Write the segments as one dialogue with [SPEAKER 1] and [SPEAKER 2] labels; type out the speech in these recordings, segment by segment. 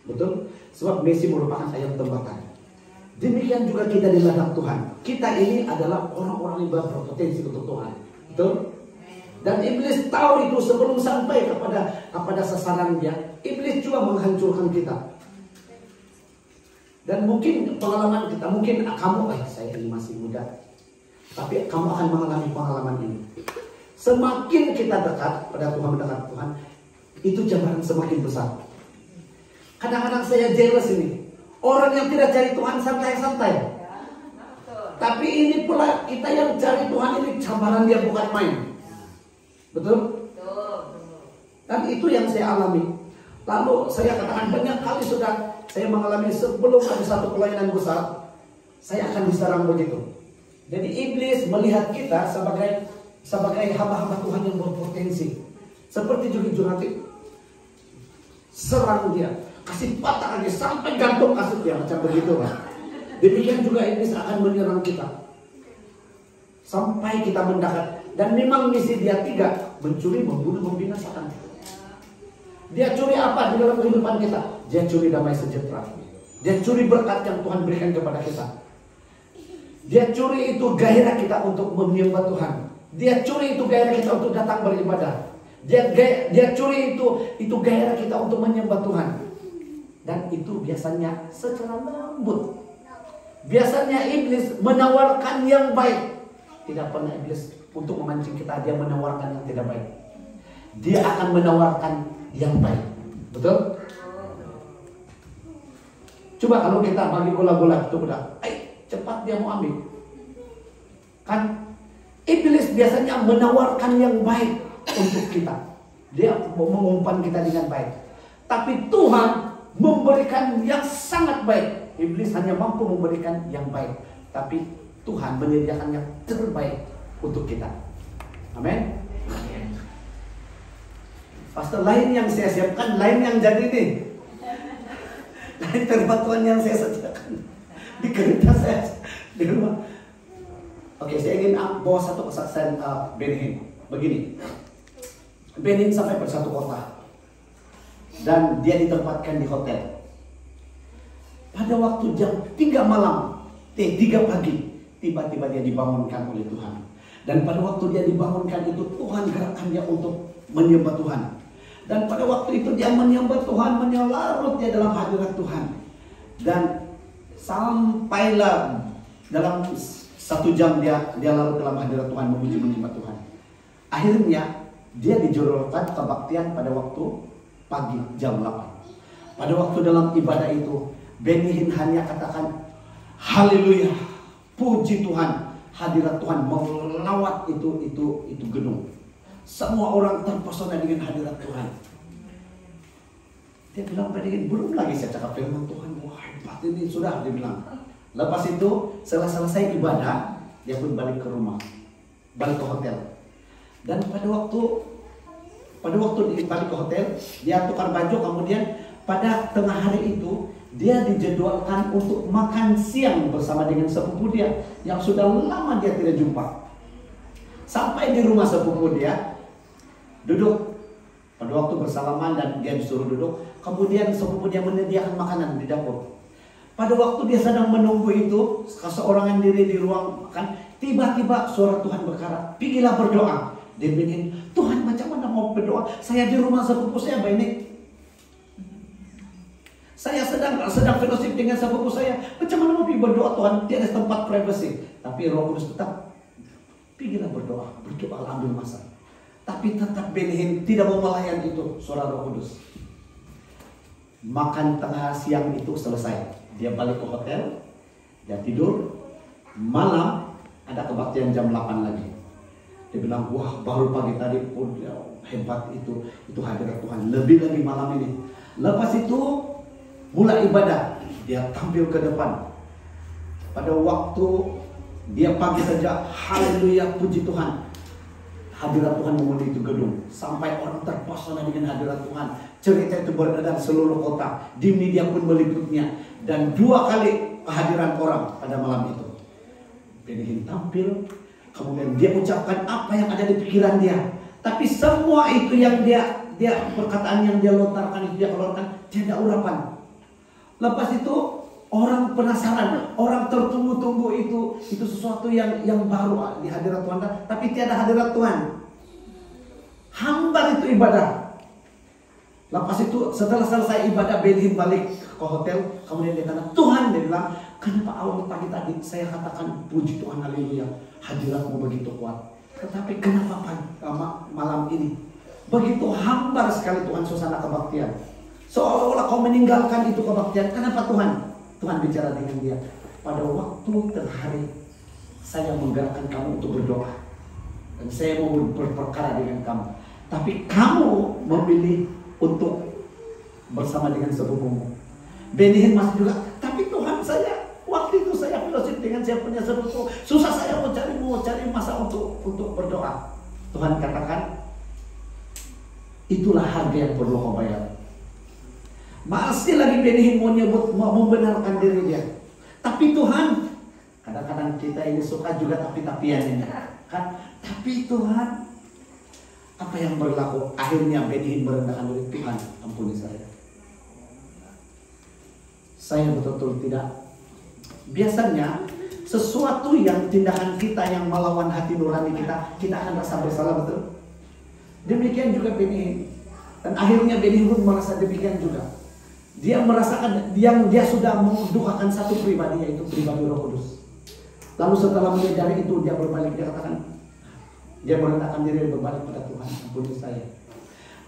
[SPEAKER 1] Betul? Sebab Messi merupakan ayam tembakan. Demikian juga kita di ladang Tuhan. Kita ini adalah orang-orang yang berpotensi untuk Tuhan. Betul? Dan iblis tahu itu sebelum sampai kepada sasaran dia. Iblis juga menghancurkan kita. Dan mungkin pengalaman kita, mungkin kamu, saya ini masih muda, tapi kamu akan mengalami pengalaman ini. Semakin kita dekat pada Tuhan, mendekat Tuhan, itu cabaran semakin besar. Kadang-kadang saya jealous ini. Orang yang tidak cari Tuhan santai-santai. Tapi ini pula kita yang cari Tuhan ini cabaran dia bukan main. Betul? Dan itu yang saya alami. Lalu saya katakan banyak kali sudah saya mengalami sebelum ada satu pelayanan besar, saya akan diserang begitu. Jadi iblis melihat kita sebagai hamba-hamba Tuhan yang berpotensi. Seperti juri-juri serang dia, kasih patah lagi sampai gantung kasut dia, macam begitu Pak. Demikian juga iblis akan menyerang kita sampai kita mendekat. Dan memang misi dia 3, mencuri, membunuh, membinasakan. Dia curi apa di dalam kehidupan kita? Dia curi damai sejahtera. Dia curi berkat yang Tuhan berikan kepada kita. Dia curi itu gairah kita untuk menyembah Tuhan. Dia curi itu gairah kita untuk datang beribadah. Dia curi itu gairah kita untuk menyembah Tuhan. Dan itu biasanya secara lembut. Biasanya iblis menawarkan yang baik. Tidak pernah iblis untuk memancing kita, dia menawarkan yang tidak baik. Dia akan menawarkan yang baik. Betul? Coba kalau kita bagi gula-gula itu udah, cepat dia mau ambil. Kan iblis biasanya menawarkan yang baik untuk kita. Dia mengumpan kita dengan baik. Tapi Tuhan memberikan yang sangat baik. Iblis hanya mampu memberikan yang baik, tapi Tuhan menyediakan yang terbaik untuk kita. Amin. Pastor, lain yang saya siapkan, lain yang jadi nih. Lain perbatuan yang saya sediakan di kereta saya di rumah. Oke, saya ingin bawa satu kesaksian Benhin. Begini, Benhin sampai ke satu kota dan dia ditempatkan di hotel. Pada waktu jam 3 malam, 3 pagi, tiba-tiba dia dibangunkan oleh Tuhan. Dan pada waktu dia dibangunkan itu, Tuhan gerakkan dia untuk menyembah Tuhan. Dan pada waktu itu dia menyembah Tuhan, larut dia dalam hadirat Tuhan. Dan sampailah dalam 1 jam dia larut dalam hadirat Tuhan, memuji menyembah Tuhan. Akhirnya dia dijodohkan kebaktian pada waktu pagi jam 8. Pada waktu dalam ibadah itu, Benhin hanya katakan haleluya, puji Tuhan. Hadirat Tuhan melawat itu gedung. Semua orang terpesona dengan hadirat Tuhan. Dia bilang Benhin, belum lagi saya cakap firman Tuhan, wah hebat ini sudah, dia bilang. Lepas itu setelah selesai ibadah, dia pun balik ke rumah, balik ke hotel. Dan pada waktu dia balik ke hotel, dia tukar baju, kemudian pada tengah hari itu dia dijadwalkan untuk makan siang bersama dengan sepupu dia yang sudah lama dia tidak jumpa. Sampai di rumah sepupu dia, duduk pada waktu bersalaman dan dia disuruh duduk. Kemudian sepupu dia menyediakan makanan di dapur. Pada waktu dia sedang menunggu itu, keseorangan diri di ruang makan, tiba-tiba suara Tuhan berkata, "Pergilah berdoa." Dia bilang, "Tuhan, macam mana mau berdoa? Saya di rumah sepupu saya, Baik. Saya sedang fellowship dengan sepupu saya. Macam mana mau pergi berdoa, Tuhan? Tiada tempat privasi." Tapi Roh Kudus tetap, "Pergilah berdoa ambil masa." Tapi tetap Benhin tidak mau melayan itu suara Roh Kudus. Makan tengah siang itu selesai. Dia balik ke hotel, dia tidur. Malam ada kebaktian jam 8 lagi. Dia bilang, wah baru pagi tadi pun hebat itu hadirat Tuhan. Lebih lagi malam ini. Lepas itu mulai ibadah, dia tampil ke depan. Pada waktu dia pagi saja, haleluya, puji Tuhan. Hadirat Tuhan memenuhi itu gedung. Sampai orang terpesona dengan hadirat Tuhan. Cerita itu beredar seluruh kota. Di media pun meliputnya. Dan 2 kali kehadiran orang pada malam itu. Benhin tampil, kemudian dia ucapkan apa yang ada di pikiran dia. Tapi semua itu yang dia perkataan yang dia lontarkan, itu dia keluarkan, tidak urapan. Lepas itu orang penasaran, orang tertunggu-tunggu itu sesuatu yang baru di hadirat Tuhan, tapi tiada hadirat Tuhan. Hambar itu ibadah. Lepas itu setelah selesai ibadah, Ben-Hinn balik ke hotel, kemudian dia kata, Tuhan, dia bilang, kenapa awal pagi tadi saya katakan puji Tuhan, haleluya, hadiratmu begitu kuat. Tetapi kenapa malam ini begitu hambar sekali Tuhan suasana kebaktian. Seolah-olah kau meninggalkan itu kebaktian. Kenapa Tuhan? Tuhan bicara dengan dia, pada waktu terhari saya menggerakkan kamu untuk berdoa dan saya mau berperkara dengan kamu, tapi kamu memilih untuk bersama dengan sepupumu. Ben-Hinn masih juga, tapi Tuhan, saya waktu itu saya fellowship dengan saya punya sepupu, susah saya mau cari masa untuk berdoa. Tuhan katakan, itulah harga yang perlu kau bayar. Masih lagi Ben-Hinn mau membenarkan diri dia. Tapi Tuhan, kadang-kadang kita ini suka juga tapi-tapian ini kan. Tapi Tuhan, apa yang berlaku? Akhirnya Ben-Hinn merendahkan diri. Tuhan, ampuni saya. Saya betul-betul tidak. Biasanya sesuatu yang tindakan kita yang melawan hati nurani kita akan rasa bersalah, betul? Demikian juga Ben-Hinn. Dan akhirnya Ben-Hinn pun merasa demikian juga. Dia merasakan yang dia sudah mendukakan satu pribadi, yaitu pribadi Roh Kudus. Lalu setelah menyadari itu, dia berbalik, dia katakan, dia merendahkan diri berbalik pada Tuhan, ampuni saya.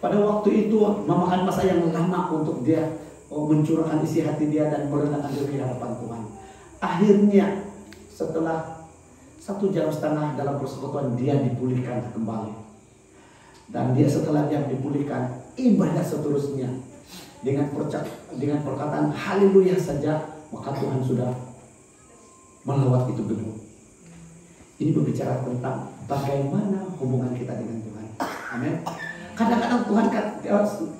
[SPEAKER 1] Pada waktu itu memakan masa yang lama untuk dia mencurahkan isi hati dia dan merendahkan diri di hadapan Tuhan. Akhirnya setelah 1,5 jam dalam persekutuan, dia dipulihkan kembali. Dan dia setelah dia dipulihkan, ibadah seterusnya dengan perkataan haleluya saja, maka Tuhan sudah melewat itu gedung. Ini berbicara tentang bagaimana hubungan kita dengan Tuhan. Amin. Kadang-kadang Tuhan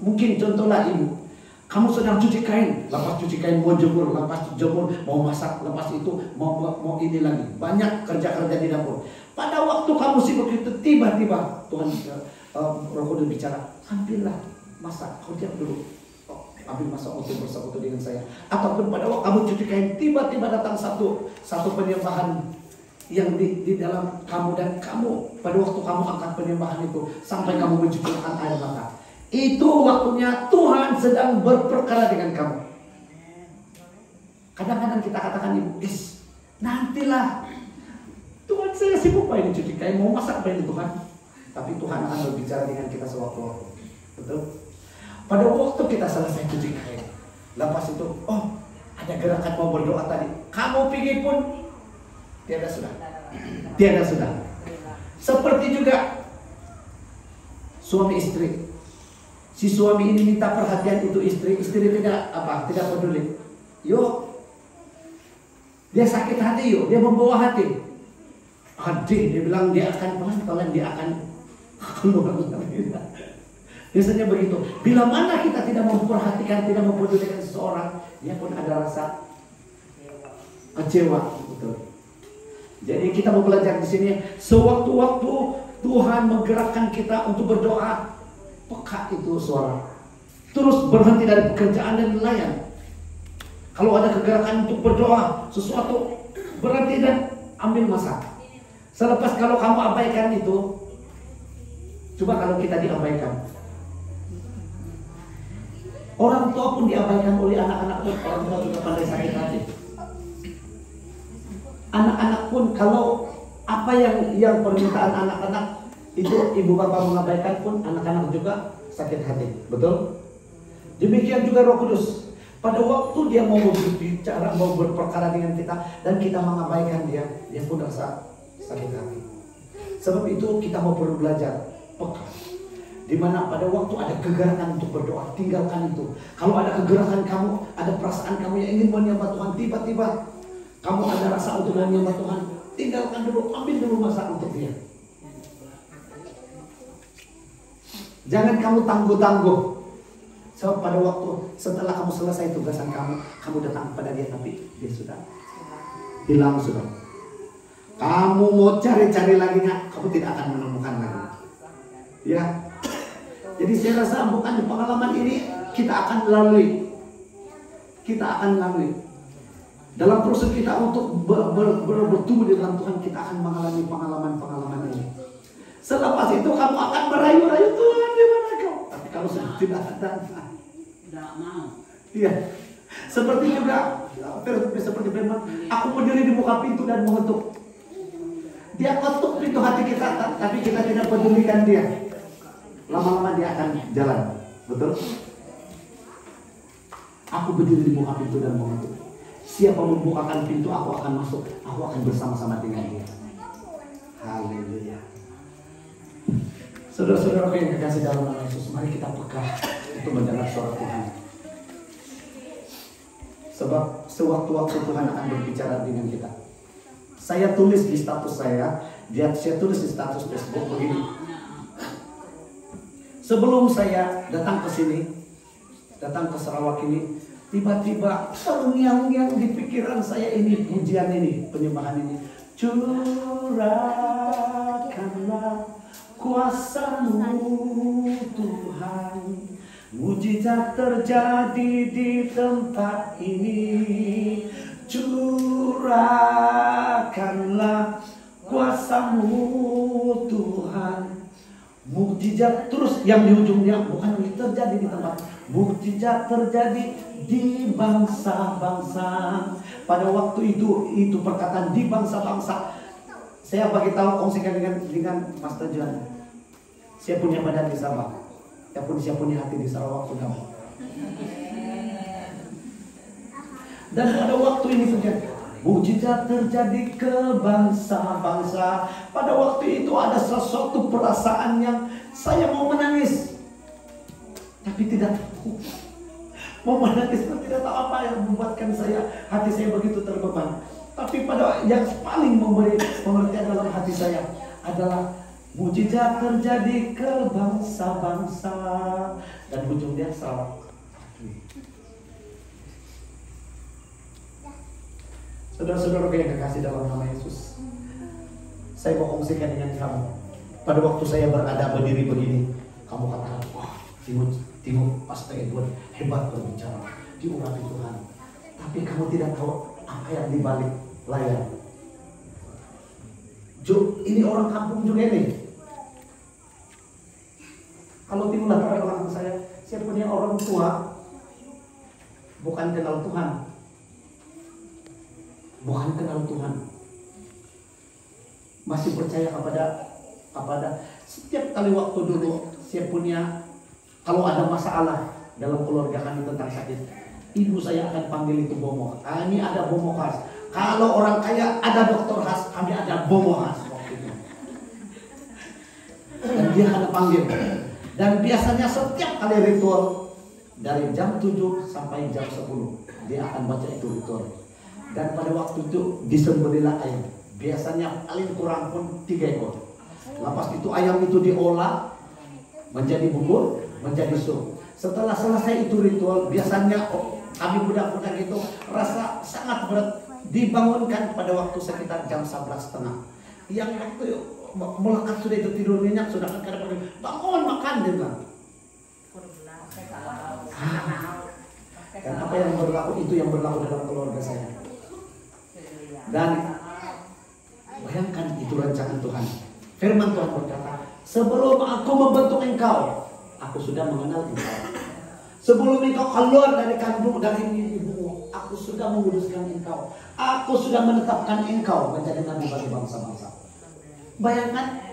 [SPEAKER 1] mungkin contohlah ibu, kamu sedang cuci kain, lepas cuci kain mau jemur, lepas jemur mau masak, lepas itu mau ini lagi, banyak kerja-kerja di dapur. Pada waktu kamu sibuk itu, tiba-tiba Tuhan Roh Kudus bicara, ambillah masak, kau diam dulu, ambil masak untuk bersekutu dengan saya. Ataupun pada waktu kamu cuci kain, tiba-tiba datang satu penyembahan yang di dalam kamu, dan kamu pada waktu kamu angkat penyembahan itu sampai kamu mencucurkan air mata, itu waktunya Tuhan sedang berperkara dengan kamu. Kadang-kadang kita katakan, nantilah Tuhan, saya sibuk apa ini cuci kain, mau masak apa ini Tuhan. Tapi Tuhan akan berbicara dengan kita sewaktu-waktu. Betul? Pada waktu kita selesai cuci kain, lepas itu, ada gerakan mau berdoa tadi, kamu pikir pun tiada sudah. Seperti juga suami istri. Si suami ini minta perhatian itu istri tidak peduli. Yuk, dia sakit hati, yuk, dia membawa hati. Dia bilang dia akan pelan-pelan, dia akan keluar. Biasanya begitu. Bila mana kita tidak memperhatikan, tidak mempedulikan seseorang, dia pun ada rasa kecewa. Betul. Jadi kita mau belajar di sini. Sewaktu-waktu Tuhan menggerakkan kita untuk berdoa, peka itu suara. Terus berhenti dari pekerjaan dan melayan. Kalau ada kegerakan untuk berdoa, sesuatu, berhenti dan ambil masa. Selepas kalau kamu abaikan itu, coba kalau kita diabaikan. Orang tua pun diabaikan oleh anak-anak pun, orang tua juga pandai sakit hati. Anak-anak pun kalau apa yang permintaan anak-anak itu ibu bapak mengabaikan pun, anak-anak juga sakit hati. Betul? Demikian juga Roh Kudus. Pada waktu dia mau berbicara, mau berperkara dengan kita, dan kita mengabaikan dia pun rasa sakit hati. Sebab itu kita mau perlu belajar peka. Dimana pada waktu ada kegerakan untuk berdoa, tinggalkan itu. Kalau ada kegerakan kamu, ada perasaan kamu yang ingin menyembah Tuhan, tiba-tiba kamu ada rasa untuk menyembah Tuhan, tinggalkan dulu, ambil dulu masa untuk dia. Jangan kamu tangguh-tangguh. Sebab pada waktu setelah kamu selesai tugasan kamu datang kepada dia, tapi dia sudah hilang sudah. Kamu mau cari-cari lagi, kamu tidak akan menemukan lagi. Ya. Jadi saya rasa bukan di pengalaman ini kita akan lalui. kita akan lalui. Dalam proses kita untuk bertumbuh di dalam Tuhan, kita akan mengalami pengalaman-pengalaman ini. Selepas itu kamu akan merayu-rayu, Tuhan di mana kau? Tapi kalau sudah tidak ada,
[SPEAKER 2] Tidak mau.
[SPEAKER 1] iya. Seperti juga, seperti firman, aku berdiri di muka pintu dan mengetuk. Dia ketuk pintu hati kita, tapi kita tidak pedulikan dia. Lama-lama dia akan jalan, betul? Aku berdiri di muka pintu dan mengetuk. Siapa membukakan pintu, aku akan masuk. Aku akan bersama-sama dengan dia. Haleluya. Saudara-saudara yang dikasih dalam nama Yesus, mari kita peka untuk mendengar suara Tuhan. Sebab sewaktu-waktu Tuhan akan berbicara dengan kita. Saya tulis di status saya tulis di status Facebook begini. Sebelum saya datang ke sini, datang ke Sarawak ini, tiba-tiba terngiang-ngiang di pikiran saya ini pujian ini, penyembahan ini. Curahkanlah kuasa-Mu Tuhan, mujizat terjadi di tempat ini. Curahkanlah kuasa-Mu Tuhan, mujizat terus yang di ujungnya bukan terjadi di tempat, mujizat terjadi di bangsa-bangsa. Pada waktu itu perkataan di bangsa-bangsa, saya bagi tahu kongsikan dengan Pastor John. Saya punya badan di Sabah, saya punya hati di Sarawak sudah. Dan pada waktu ini mujizat terjadi ke bangsa-bangsa. Pada waktu itu ada sesuatu perasaan yang saya mau menangis, tapi tidak tahu. Mau menangis tapi tidak tahu apa yang membuatkan hati saya begitu terbeban. Tapi pada yang paling memberi pengertian dalam hati saya adalah mujizat terjadi ke bangsa-bangsa. Dan ujungnya Sarawak. Saudara-saudara yang kekasih dalam nama Yesus, saya mau kongsikan dengan kamu. Pada waktu saya berdiri begini, kamu katakan, wah, Timo Pastor Edward hebat berbicara, diurapi Tuhan. Tapi kamu tidak tahu apa yang dibalik layar. Ini orang kampung juga ini. Kalau Timo datang ke belakang saya punya orang tua, bukan kenal Tuhan. Bukan kenal Tuhan, masih percaya kepada setiap kali waktu dulu saya punya, kalau ada masalah dalam keluarga kami tentang sakit, ibu saya akan panggil itu bomo. Kami ada bomo khas. Kalau orang kaya ada dokter khas, kami ada bomo khas waktu itu. Dan dia akan panggil. Dan biasanya setiap kali ritual dari jam 7 sampai jam 10 dia akan baca itu ritual. Dan pada waktu itu disembelihlah ayam. Biasanya paling kurang pun 3 ekor. Lepas itu ayam itu diolah menjadi bubur, menjadi sup. Setelah selesai itu ritual, biasanya kami budak-budak itu rasa sangat berat, dibangunkan pada waktu sekitar jam 11:30. Yang waktu melekat sudah itu tidur nyenyak, sudah kan kadang-kadang bangun makan dia bilang. Dan apa yang berlaku itu yang berlaku dalam keluarga saya. Dan bayangkan itu rancangan Tuhan. Firman Tuhan berkata, sebelum aku membentuk engkau, aku sudah mengenal engkau. Sebelum engkau keluar dari kandung dari ibumu, aku sudah menguduskan engkau. Aku sudah menetapkan engkau menjadi nabi bagi bangsa-bangsa. Bayangkan,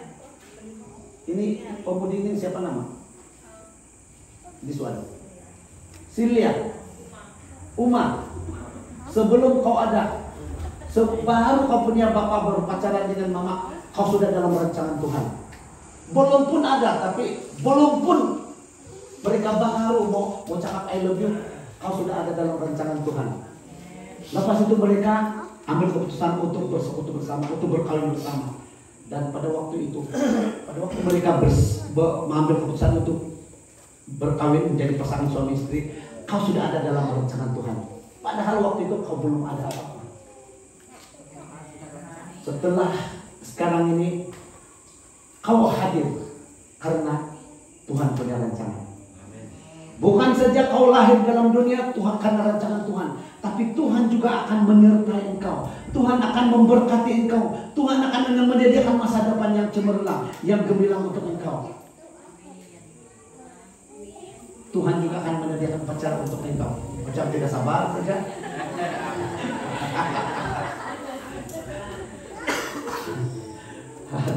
[SPEAKER 1] ini pemudi ini siapa nama? Di Suara. Silia, Uma, sebelum kau ada, baru kau punya bapak berpacaran dengan mama, kau sudah dalam rancangan Tuhan. Belum pun ada, tapi belum pun mereka baru mau cakap I love you, kau sudah ada dalam rancangan Tuhan. Lepas itu mereka ambil keputusan untuk bersekutu bersama, untuk berkawin bersama. Dan pada waktu itu, pada waktu mereka mengambil keputusan untuk berkawin menjadi pasangan suami istri, kau sudah ada dalam rancangan Tuhan. Padahal waktu itu kau belum ada apa-apa. Setelah sekarang ini kau hadir karena Tuhan punya rancangan. Bukan saja kau lahir dalam dunia, Tuhan karena rancangan Tuhan, tapi Tuhan juga akan menyertai engkau. Tuhan akan memberkati engkau. Tuhan akan menyediakan masa depan yang cemerlang, yang gemilang untuk engkau. Tuhan juga akan menyediakan pacar untuk engkau. Pacar tidak sabar saja.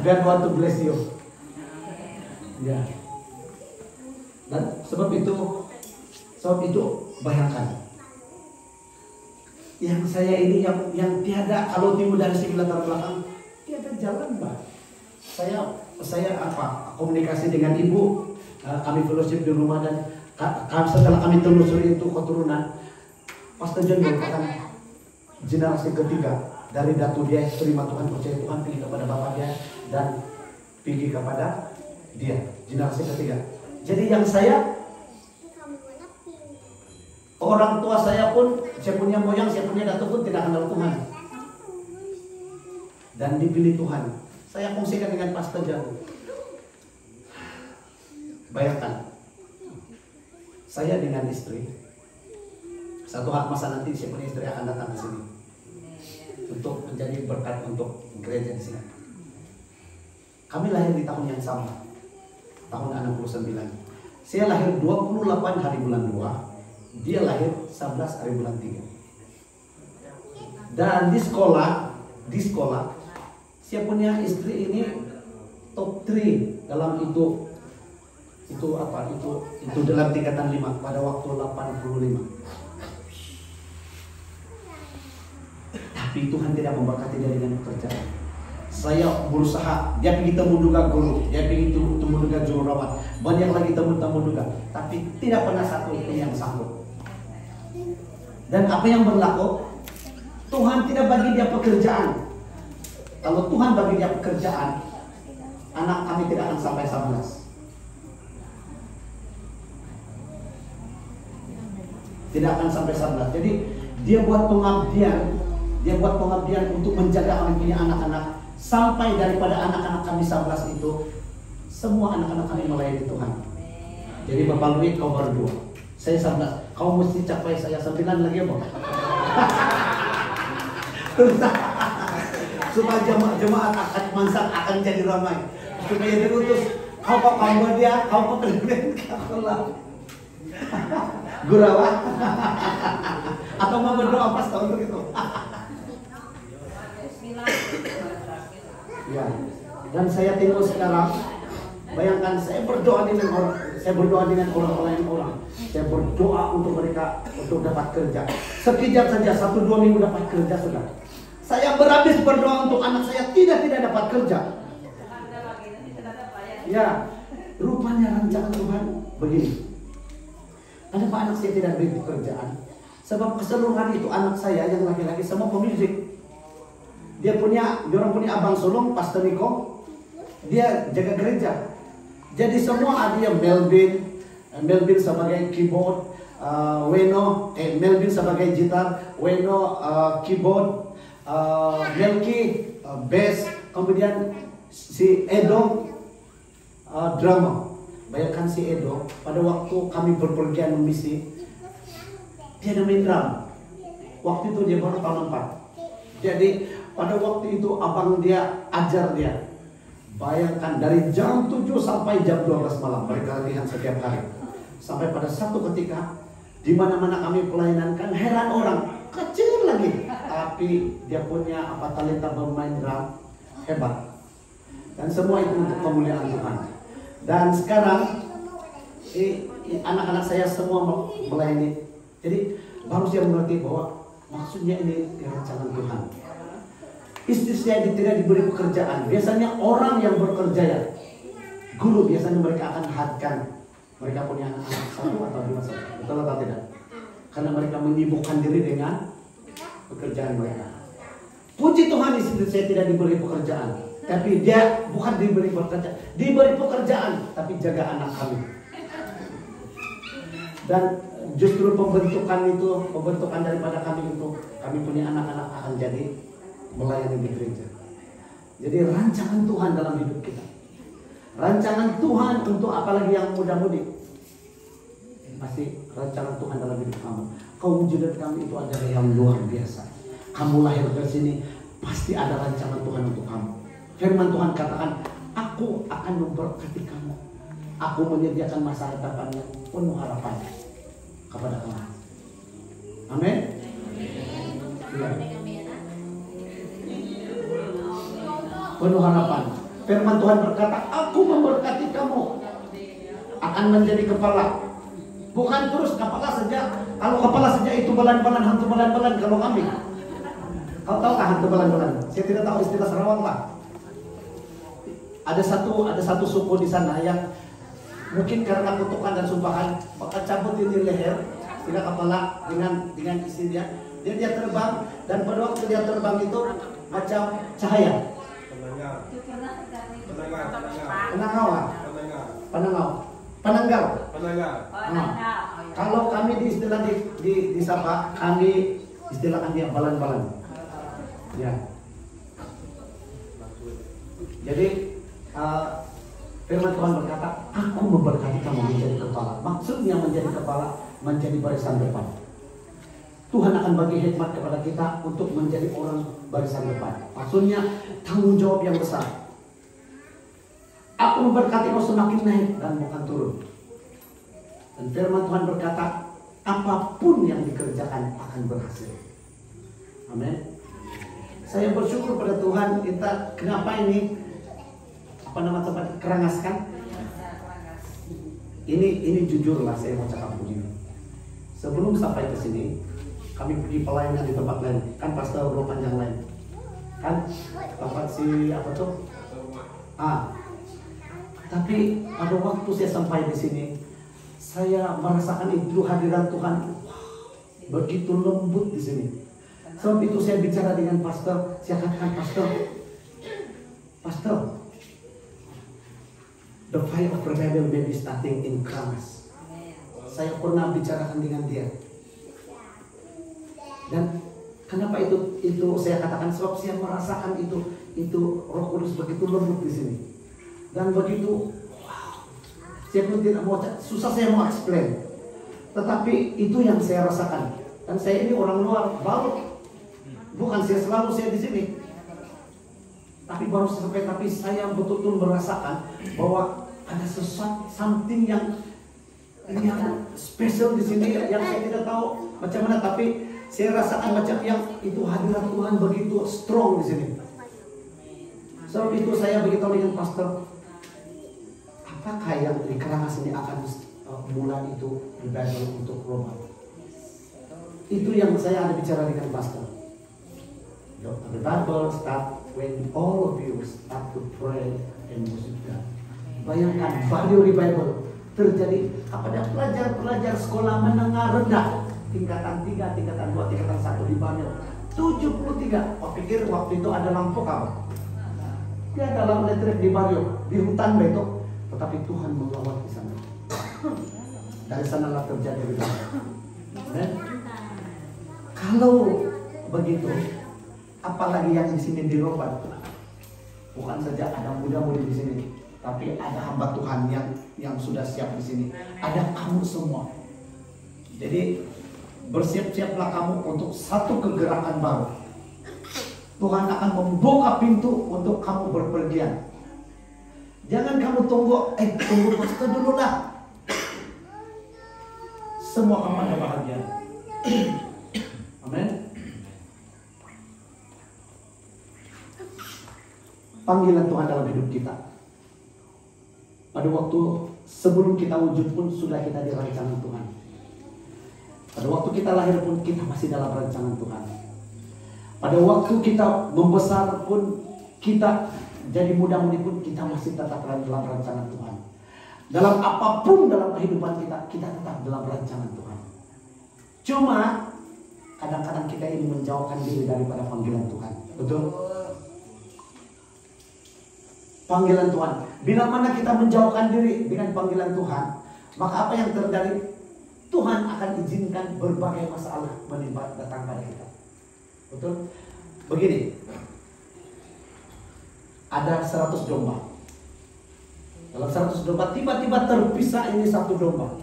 [SPEAKER 1] God want to bless you. Ya. Dan sebab itu bayangkan. Yang saya ini yang tiada, kalau timbul dari segi latar belakang, tiada jalan, Pak. Saya komunikasi dengan ibu, kami fellowship di rumah, dan setelah kami telusuri itu keturunan, Pastor John merupakan generasi ketiga dari datu dia terima Tuhan, percaya Tuhan, pergi kepada bapak dia dan pergi kepada dia, generasi ketiga. Jadi yang orang tua saya pun, saya punya moyang, saya punya datu pun tidak kenal Tuhan. Dan dipilih Tuhan. Saya kongsikan dengan Pastor John. Bayangkan, saya dengan istri, satu hari masa nanti saya punya istri akan datang ke sini untuk menjadi berkat untuk gereja di sini. Kami lahir di tahun yang sama, tahun 69. Saya lahir 28 hari bulan 2, dia lahir 11 hari bulan 3. Dan di sekolah, saya punya istri ini top 3 dalam itu dalam tingkatan 5 pada waktu 85. Tapi Tuhan tidak memberkati dia dengan pekerjaan. Saya berusaha, dia pergi temu juga guru, dia pergi temu juga jururawat, banyak lagi temu juga, tapi tidak pernah satu itu yang sanggup. Dan apa yang berlaku? Tuhan tidak bagi dia pekerjaan. Kalau Tuhan bagi dia pekerjaan, anak kami tidak akan sampai 11. Tidak akan sampai 11. Jadi dia buat pengabdian untuk menjaga kami punya anak-anak, sampai daripada anak-anak kami 11 itu semua anak-anak kami melayani Tuhan. Jadi Bapak Louis, kau baru 2, saya 11, kau mesti capai saya 9 lagi ya, Bapak. Supaya jemaat akan jadi ramai, supaya diutus kau dia, kau pekerjaan kau lah. Gurawa. Atau mau berdoa pas tahun untuk itu. Ya. Dan saya tengok sekarang, bayangkan saya berdoa dengan orang lain. Saya berdoa untuk mereka untuk dapat kerja. Sekejap saja 1-2 minggu dapat kerja sudah. Saya berhabis berdoa untuk anak saya tidak dapat kerja. Ya, rupanya rancangan Tuhan begini. Kenapa anak saya tidak diberi pekerjaan? Sebab keseluruhan itu anak saya yang laki-laki semua pemuzik. Orang punya abang sulung, Pastor Niko, dia jaga gereja. Jadi semua ada yang Melvin sebagai keyboard, Melvin sebagai gitar, Weno keyboard, Melki bass, kemudian si Edo drama. Bayangkan si Edo, pada waktu kami berpergian misi, dia ada main drum. Waktu itu dia baru tahun 4. Jadi pada waktu itu abang dia ajar dia. Bayangkan dari jam 7 sampai jam 12 malam mereka latihan setiap hari. Sampai pada satu ketika di mana-mana kami pelayanan, kan heran orang, kecil lagi, tapi dia punya talenta bermain drum hebat. Dan semua itu untuk kemuliaan Tuhan. Dan sekarang anak-anak saya semua melayani. Jadi baru saya mengerti bahwa maksudnya ini rancangan Tuhan. Istri saya tidak diberi pekerjaan. Biasanya orang yang bekerja ya, guru biasanya mereka akan hadkan. Mereka punya anak-anak 1 atau 2 saja. Betul atau tidak? Karena mereka menyibukkan diri dengan pekerjaan mereka. Puji Tuhan, istri saya tidak diberi pekerjaan. Tapi dia bukan diberi pekerjaan, tapi jaga anak kami. Dan justru pembentukan daripada kami itu, kami punya anak-anak akan jadi melayani di gereja. Jadi rancangan Tuhan dalam hidup kita. Rancangan Tuhan untuk apalagi yang muda-mudi. pasti rancangan Tuhan dalam hidup kamu. Kaum mujizat kami itu adalah yang luar biasa. Kamu lahir ke sini, pasti ada rancangan Tuhan untuk kamu. Firman Tuhan katakan, aku akan memberkati kamu. Aku menyediakan masa depan yang penuh harapan kepada kamu. Amin. Ya. Penuh harapan. Firman Tuhan berkata, aku memberkati kamu, akan menjadi kepala. Bukan terus kepala saja. Kalau kepala saja itu belan-belan, hantu belan-belan kalau kami. Kau tahu tak hantu belan-belan? Saya tidak tahu istilah Sarawak lah. Ada satu suku di sana yang mungkin karena kutukan dan sumpahan, maka cabut ini leher, tidak kepala dengan isi dia terbang, dan pada waktu dia terbang itu macam cahaya. Penanggal. Kalau kami di istilah di Sabah, kami istilahkan dia balan-balan. Ya. Jadi firman Tuhan berkata, aku memberkati kamu menjadi kepala. Maksudnya menjadi kepala, menjadi barisan depan. Tuhan akan bagi hikmat kepada kita untuk menjadi orang barisan depan. Maksudnya tanggung jawab yang besar. Aku memberkati kau semakin naik dan bukan turun. Dan firman Tuhan berkata, apapun yang dikerjakan akan berhasil. Amin. Saya bersyukur pada Tuhan. Kita kenapa ini tempat Kerangas kan? Ini jujur lah, saya mau cakap begini. Sebelum sampai ke sini, kami pergi pelayanan di tempat lain, kan pastor Bro Panjang lain, kan tempat si apa tuh? Tapi pada waktu saya sampai di sini, saya merasakan itu hadirat Tuhan begitu lembut di sini. Sebab itu saya bicara dengan pastor, saya katakan, pastor, the fire of revival may be starting in Kerangas. Saya pernah bicarakan dengan dia. Dan kenapa itu saya katakan, sebab saya merasakan itu Roh Kudus begitu lembut di sini. Dan begitu, saya pun tidak mau, susah saya mau explain. Tetapi itu yang saya rasakan. Dan saya ini orang luar, baru. Bukan saya selalu di sini. Tapi baru sampai, tapi saya betul-betul merasakan bahwa ada sesuatu, something yang spesial di sini yang saya tidak tahu macam mana, tapi saya rasakan macam yang itu hadirat Tuhan begitu strong di sini. Sebab itu saya beritahu dengan pastor, apakah yang di Kerangas ini akan mulai itu revival untuk global? Itu yang saya ada bicara dengan pastor. The revival start when all of you start to pray and worship God. Bayangkan value revival terjadi kepada pelajar-pelajar sekolah menengah rendah, tingkatan 3, tingkatan 2, tingkatan 1 di Banyo. 73. Kau pikir waktu itu ada lampu kamu? Dia dalam listrik di Banyo, di hutan beto. Tetapi Tuhan melawat di sana. Dari sanalah terjadi revival. Kalau begitu, apalagi yang di sini dirobat, bukan saja ada muda-mudi di sini, tapi ada hamba Tuhan yang sudah siap di sini. Ada kamu semua. Jadi bersiap-siaplah kamu untuk satu kegerakan baru. Tuhan akan membuka pintu untuk kamu berpergian. Jangan kamu tunggu pastor dulu lah. Semua kamu ada bahagia. Amin. Panggilan Tuhan dalam hidup kita. Pada waktu sebelum kita wujud pun sudah kita di rancangan Tuhan. Pada waktu kita lahir pun kita masih dalam rancangan Tuhan. Pada waktu kita membesar pun, kita jadi muda-mudi pun, kita masih tetap dalam rancangan Tuhan. Dalam apapun dalam kehidupan kita, kita tetap dalam rancangan Tuhan. Cuma kadang-kadang kita ini menjauhkan diri daripada panggilan Tuhan. Betul? Panggilan Tuhan. Bila mana kita menjauhkan diri dengan panggilan Tuhan, maka apa yang terjadi? Tuhan akan izinkan berbagai masalah menimpa datang pada kita. Betul? Begini. Ada 100 domba. Dalam 100 domba tiba-tiba terpisah ini satu domba.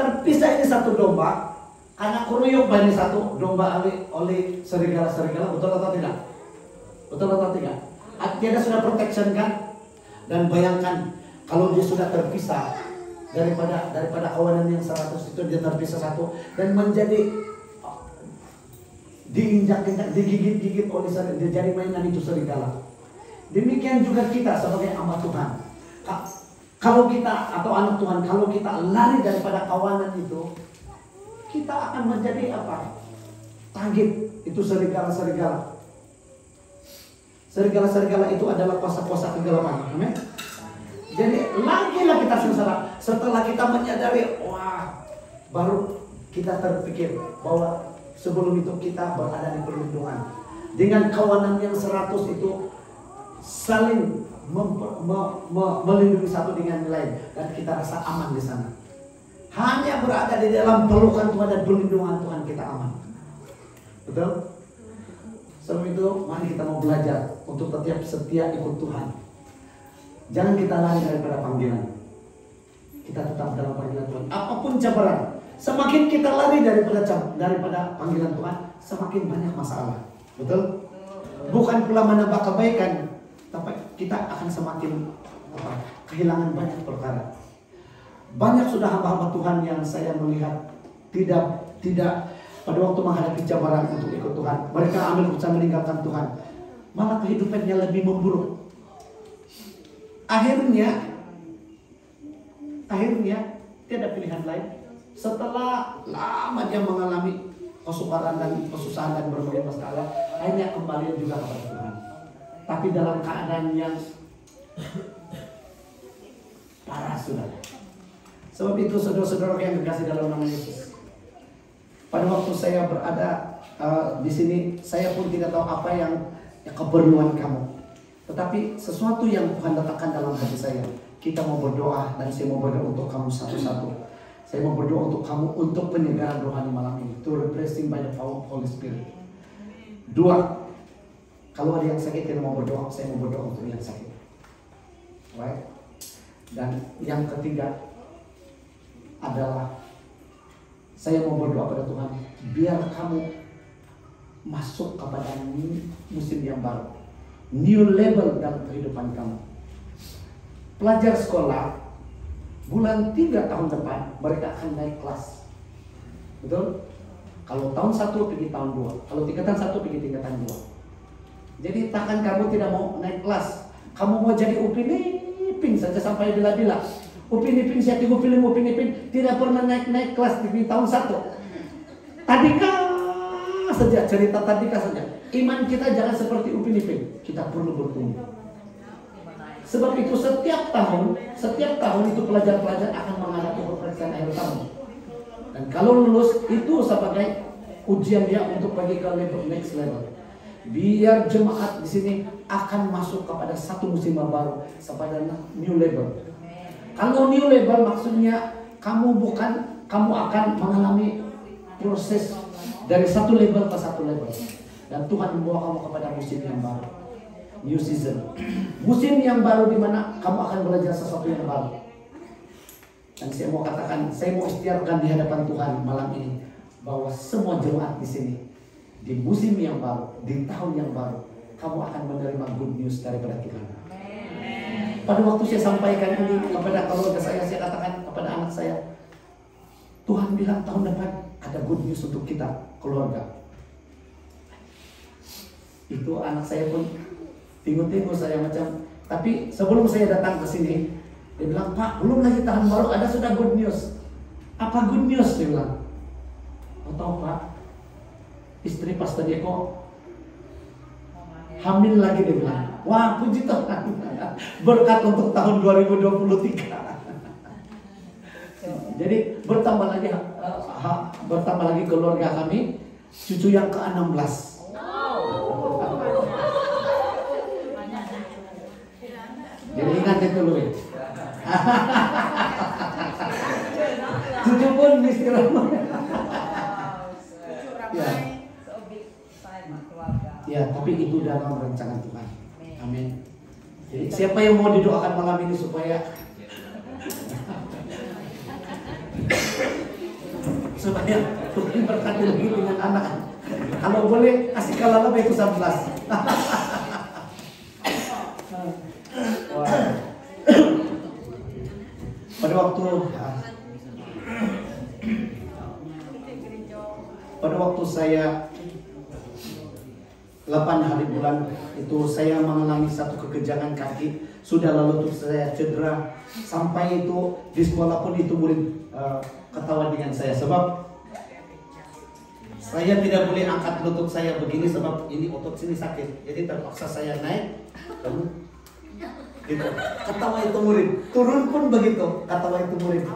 [SPEAKER 1] terpisah ini satu domba, karena kuruyuk banyak satu domba oleh serigala-serigala, betul atau tidak? Betul atau tidak? Dia sudah protection kan? Dan bayangkan kalau dia sudah terpisah daripada kawanan yang 100 itu, dia terpisah satu dan menjadi diinjak-injak, digigit-gigit oleh serigala, dia jadi mainan itu serigala. Demikian juga kita sebagai hamba Tuhan. Kalau kita atau anak Tuhan, kalau kita lari daripada kawanan itu, kita akan menjadi apa? Target itu serigala-serigala. Serigala-serigala itu adalah kuasa-kuasa kegelapan. Amin. Jadi larilah kita sengsara. Setelah kita menyadari, wah, baru kita terpikir bahwa sebelum itu kita berada di perlindungan. Dengan kawanan yang 100 itu saling melindungi satu dengan lain, dan kita rasa aman di sana. Hanya berada di dalam pelukan Tuhan dan perlindungan Tuhan kita aman. Betul? Sebab itu mari kita mau belajar untuk tetap setia ikut Tuhan. Jangan kita lari daripada panggilan. Kita tetap dalam panggilan Tuhan. Apapun cabaran, semakin kita lari daripada panggilan Tuhan, semakin banyak masalah. Betul? Bukan pula menambah kebaikan, tapi kita akan semakin kehilangan banyak perkara. Banyak sudah hamba-hamba Tuhan yang saya melihat tidak pada waktu menghadapi cabaran untuk ikut Tuhan, mereka ambil keputusan meninggalkan Tuhan, malah kehidupannya lebih memburuk. Akhirnya tidak pilihan lain. Setelah lama dia mengalami kesukaran dan kesusahan dan berbagai masalah, akhirnya kembali juga kepada Tuhan. Tapi dalam keadaan yang parah sudah. Sebab itu saudara-saudara yang dikasih dalam nama Yesus, pada waktu saya berada di sini, saya pun tidak tahu apa yang keperluan kamu. Tetapi sesuatu yang Tuhan letakkan dalam hati saya, kita mau berdoa, dan saya mau berdoa untuk kamu satu-satu. Saya mau berdoa untuk kamu untuk penyegaran rohani malam ini, to refreshing by the power of Holy Spirit. 2, kalau ada yang sakit kita mau berdoa, saya mau berdoa untuk yang sakit. Right? Dan yang ketiga adalah saya mau berdoa pada Tuhan, biar kamu masuk kepada musim yang baru, new level dalam kehidupan kamu. Pelajar sekolah bulan 3 tahun depan mereka akan naik kelas, betul? Kalau tahun 1 pergi tahun 2, kalau tingkatan 1 pergi tingkatan 2. Jadi takkan kamu tidak mau naik kelas, kamu mau jadi Upin Ipin saja sampai bila-bila. Upin Ipin, saya tengok film Upin Ipin tidak pernah naik kelas di tahun 1. Tadika saja, cerita tadika saja. Iman kita jangan seperti Upin Ipin, kita perlu bertumbuh. Sebab itu setiap tahun itu pelajar-pelajar akan menghadapi pemeriksaan akhir tahun. Dan kalau lulus itu sebagai ujian dia untuk pergi ke level next level. Biar jemaat di sini akan masuk kepada satu musim baru, kepada new level. Kalau new level maksudnya kamu akan mengalami proses dari satu level ke satu level, dan Tuhan membawa kamu kepada musim yang baru, new season, musim yang baru di mana kamu akan belajar sesuatu yang baru. Dan saya mau katakan, saya mau istiarkan di hadapan Tuhan malam ini bahwa semua jemaat di sini di musim yang baru, di tahun yang baru, kamu akan menerima good news daripada Tuhan. Pada waktu saya sampaikan ini kepada keluarga saya katakan kepada anak saya, Tuhan bilang tahun depan ada good news untuk kita keluarga. Itu anak saya pun tengok-tengok saya macam. Tapi sebelum saya datang ke sini, dia bilang, Pak, belum lagi tahun baru ada sudah good news. Apa good news? Dia bilang. Mau tahu Pak? Istri Pastor Eko hamil lagi, dia bilang. Wah, puji Tuhan. Berkat untuk tahun 2023. Jadi bertambah lagi keluarga kami, cucu yang ke-16. Jadi ingat itu loh. Cucu pun istirahat. Ya, tapi itu dalam rancangan Tuhan. Amin. Jadi siapa yang mau didoakan malam ini supaya supaya Tuhan berkati lagi dengan anak. Kalau boleh kasih kalah lebih itu 11. Wah. Pada waktu saya 8 hari bulan itu saya mengalami satu kekejangan kaki. Sudah lalu lutut saya cedera. Sampai itu di sekolah pun itu murid ketawa dengan saya. Sebab saya tidak boleh angkat lutut saya begini sebab ini otot sini sakit. Jadi terpaksa saya naik. Gitu. Ketawa itu murid. Turun pun begitu. Ketawa itu murid.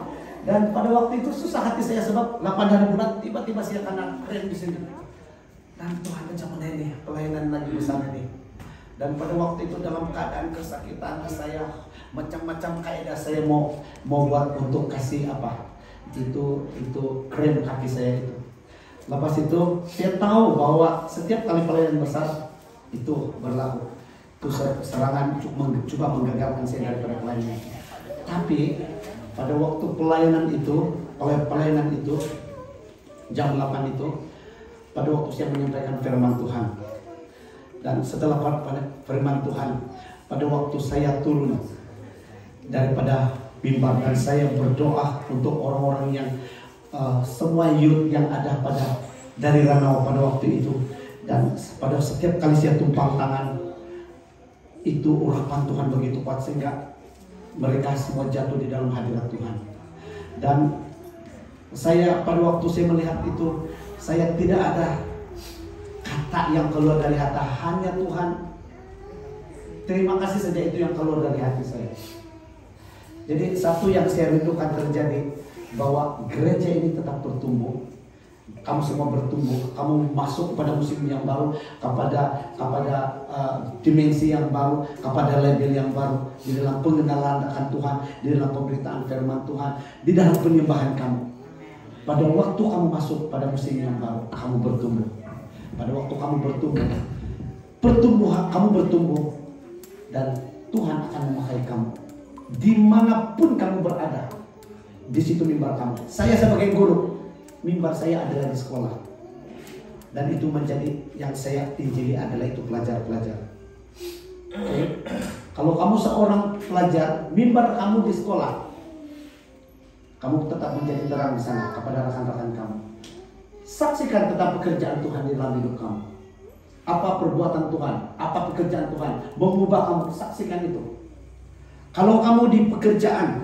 [SPEAKER 1] Dan pada waktu itu susah hati saya sebab 8 hari bulan tiba-tiba saya kena keren di sini. Dan Tuhan mencap ini pelayanan lagi bersama ini. Dan pada waktu itu dalam keadaan kesakitan saya macam-macam kaidah saya mau buat untuk kasih apa itu keren kaki saya itu. Lepas itu saya tahu bahwa setiap kali pelayanan besar itu berlaku. Itu serangan coba menggagalkan saya daripada pelayanan. Tapi pada waktu pelayanan itu jam 8 itu pada waktu saya menyampaikan firman Tuhan. Dan setelah pada firman Tuhan, pada waktu saya turun daripada mimbar dan saya berdoa untuk orang-orang yang semua youth yang ada dari Ranau pada waktu itu. Dan pada setiap kali saya tumpang tangan, itu urapan Tuhan begitu kuat sehingga mereka semua jatuh di dalam hadirat Tuhan. Dan saya pada waktu saya melihat itu, saya tidak ada kata yang keluar dari hati, hanya Tuhan. Terima kasih saja itu yang keluar dari hati saya. Jadi satu yang saya rindukan terjadi, bahwa gereja ini tetap bertumbuh. Kamu semua bertumbuh, kamu masuk kepada musim yang baru, kepada dimensi yang baru, kepada level yang baru, di dalam pengenalan akan Tuhan, di dalam pemberitaan firman Tuhan, di dalam penyembahan kamu. Pada waktu kamu masuk pada musim yang baru, kamu bertumbuh. Pada waktu kamu kamu bertumbuh, dan Tuhan akan memakai kamu dimanapun kamu berada. Di situ mimbar kamu. Saya sebagai guru, mimbar saya adalah di sekolah, dan itu menjadi yang saya injili adalah itu pelajar-pelajar. Kalau kamu seorang pelajar, mimbar kamu di sekolah, kamu tetap menjadi terang di sana kepada rekan-rekan kamu. Saksikan tentang pekerjaan Tuhan di dalam hidup kamu. Apa perbuatan Tuhan, apa pekerjaan Tuhan mengubah kamu, saksikan itu. Kalau kamu di pekerjaan,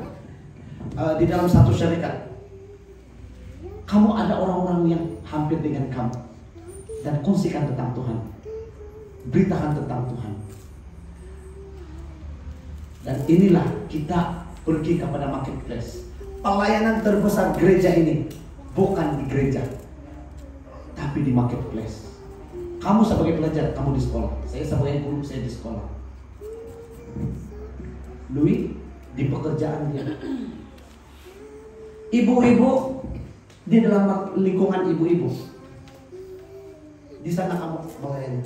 [SPEAKER 1] di dalam satu syarikat, kamu ada orang-orang yang hampir dengan kamu, dan kongsikan tentang Tuhan, beritakan tentang Tuhan. Dan inilah kita pergi kepada marketplace. Pelayanan terbesar gereja ini bukan di gereja, tapi di marketplace. Kamu sebagai pelajar, kamu di sekolah. Saya sebagai guru, saya di sekolah. Louis di pekerjaan dia. Ibu-ibu di dalam lingkungan ibu-ibu. Di sana kamu melayani.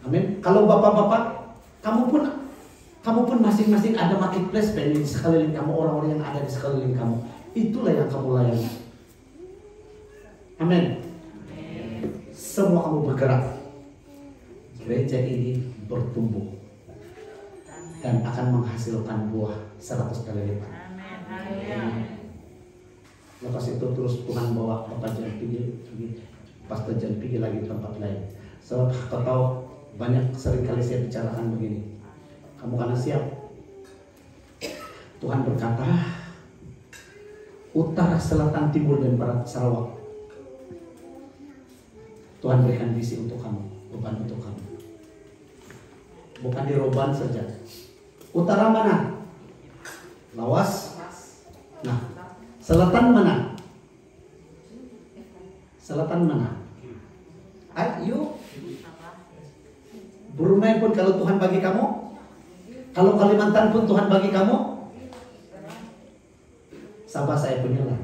[SPEAKER 1] Amin. Kalau bapak-bapak, kamu pun masing-masing ada marketplace di sekeliling kamu, orang-orang yang ada di sekeliling kamu. Itulah yang kamu layani. Amin. Semua kamu bergerak. Gereja ini bertumbuh dan akan menghasilkan buah 100 kali lipat. Lepas itu terus Tuhan bawa Bapak Jan pergi, Pastor Jan pergi lagi tempat lain. Sebab kau tahu banyak seringkali saya bicarakan begini. Kamu karena siap. Tuhan berkata, utara, selatan, timur, dan barat Sarawak. Tuhan berikan visi untuk kamu, beban untuk kamu. Bukan di Roban saja. Utara mana? Lawas. Nah, selatan mana? Selatan mana? Ayo. Brunei pun kalau Tuhan bagi kamu, kalau Kalimantan pun Tuhan bagi kamu, sabar saya punya lah.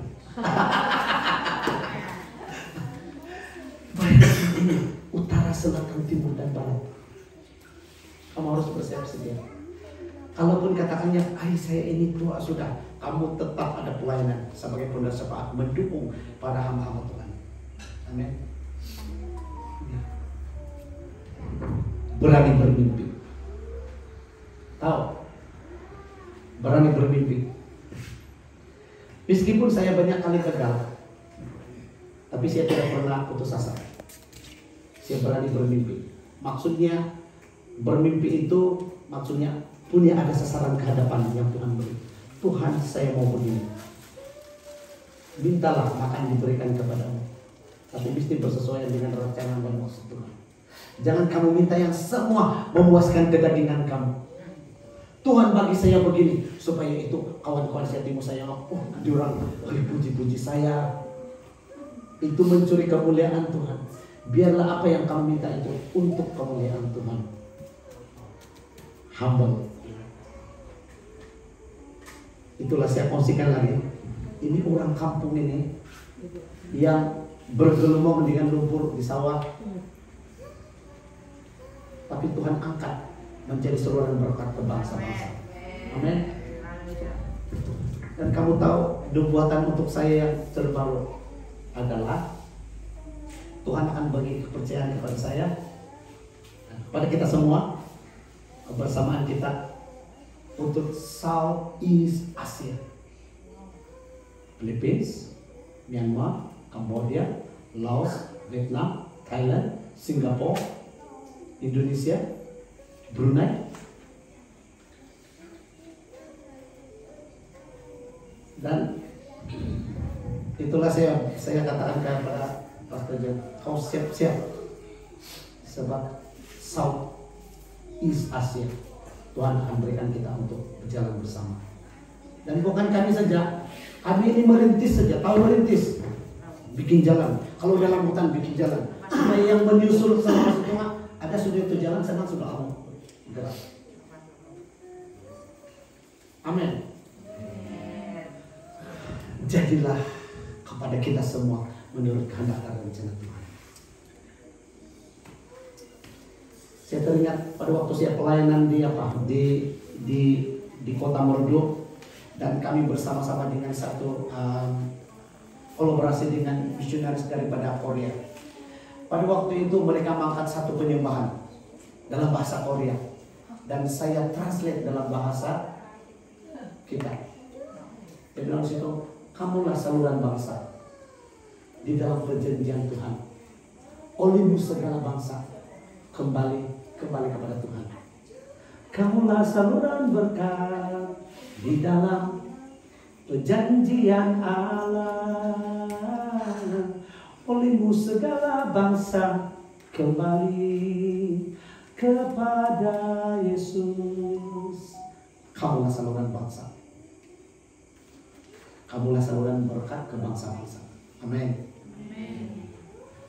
[SPEAKER 1] Utara, selatan, timur, dan barat. Kamu harus bersiap sedia. Kalaupun katakannya, saya ini tua sudah, kamu tetap ada pelayanan sebagai pondok syafaat mendukung para hamba-hamba Tuhan. Amin. Ya. Berani bermimpi. Tahu? Berani bermimpi. Meskipun saya banyak kali gagal, tapi saya tidak pernah putus asa. Saya berani bermimpi. Maksudnya bermimpi itu maksudnya punya ada sasaran kehadapan yang Tuhan beri. Tuhan, saya mau begini. Mintalah, maka diberikan kepadamu. Tapi mesti bersesuaian dengan rencana dan maksud Tuhan. Jangan kamu minta yang semua memuaskan kedagingan kamu. Tuhan bagi saya begini, supaya itu kawan-kawan setimu saya, diorang puji-puji saya. Itu mencuri kemuliaan Tuhan. Biarlah apa yang kamu minta itu untuk kemuliaan Tuhan. Humble. Itulah saya kongsikan lagi. Ini orang kampung ini yang bergelumang dengan lumpur di sawah. Tapi Tuhan angkat menjadi saluran berkat ke bangsa-bangsa. Amin. Dan kamu tahu nubuatan untuk saya yang terbaru adalah Tuhan akan bagi kepercayaan kepada saya, kepada kita semua, kebersamaan kita untuk Southeast Asia, Philippines, Myanmar, Cambodia, Laos, Vietnam, Thailand, Singapura, Indonesia, Brunei, dan itulah saya katakan kepada Pastor John, kau siap-siap sebab Southeast Asia Tuhan akan berikan kita untuk berjalan bersama. Dan bukan kami saja, kami ini merintis saja, tahu merintis, bikin jalan. Kalau dalam hutan bikin jalan, supaya yang menyusul sama semua ada sudah itu jalan, senang sudah kamu gerak. Amin. Jadilah kepada kita semua menurut kehendak dan rencana Tuhan. Saya teringat pada waktu saya pelayanan di Kota Merdu, dan kami bersama-sama dengan satu kolaborasi dengan misionaris daripada Korea. Pada waktu itu mereka mengangkat satu penyembahan dalam bahasa Korea, dan saya translate dalam bahasa kita. Dia bilang situ, kamulah saluran bangsa di dalam perjanjian Tuhan. Olehmu segala bangsa kembali kepada Tuhan. Kamulah saluran berkat di dalam perjanjian Allah. Olehmu segala bangsa kembali kepada Yesus. Kamulah saluran bangsa. Kamulah saluran berkat ke bangsa-bangsa. Amin.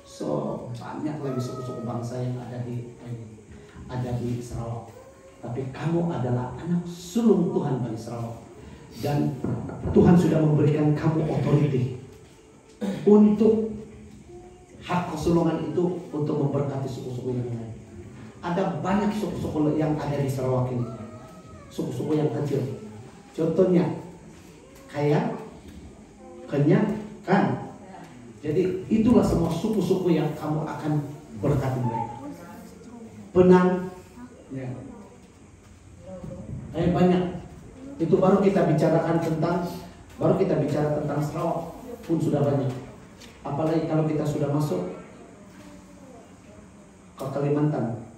[SPEAKER 1] So banyak lagi suku-suku bangsa yang ada di Sarawak. Tapi kamu adalah anak sulung Tuhan bagi Sarawak. Dan Tuhan sudah memberikan kamu otoriti untuk hak kesulungan itu untuk memberkati suku-suku yang lain. Ada banyak suku-suku yang ada di Sarawak ini. Suku-suku yang kecil. Contohnya kayak Kenyang, kan? Jadi itulah semua suku-suku yang kamu akan berkati mereka. Penang, ya. Banyak. Itu baru kita bicara tentang Sarawak pun sudah banyak. Apalagi kalau kita sudah masuk ke Kalimantan,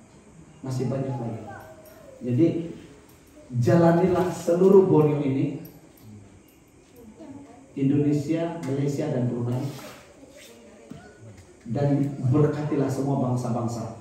[SPEAKER 1] masih banyak lagi. Jadi jalanilah seluruh Borneo ini, Indonesia, Malaysia, dan Brunei, dan berkatilah semua bangsa-bangsa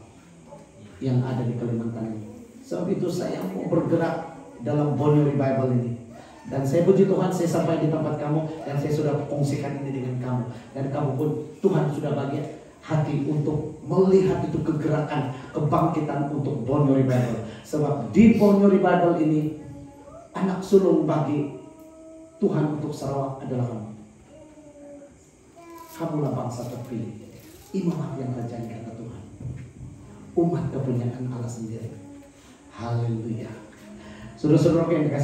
[SPEAKER 1] yang ada di Kalimantan ini. Sebab itu saya mau bergerak dalam Borneo Revival ini. Dan saya puji Tuhan, saya sampai di tempat kamu dan saya sudah kongsikan ini dengan kamu. Dan kamu pun Tuhan sudah bagi hati untuk melihat itu kegerakan, kebangkitan untuk Borneo Revival. Sebab di Borneo Revival ini anak sulung bagi Tuhan untuk Sarawak adalah kamu. Kamulah bangsa terpilih, imamat yang terjadi kata Tuhan, umat kepunyaan Allah sendiri. Haleluya. Saudara-saudara yang dikasih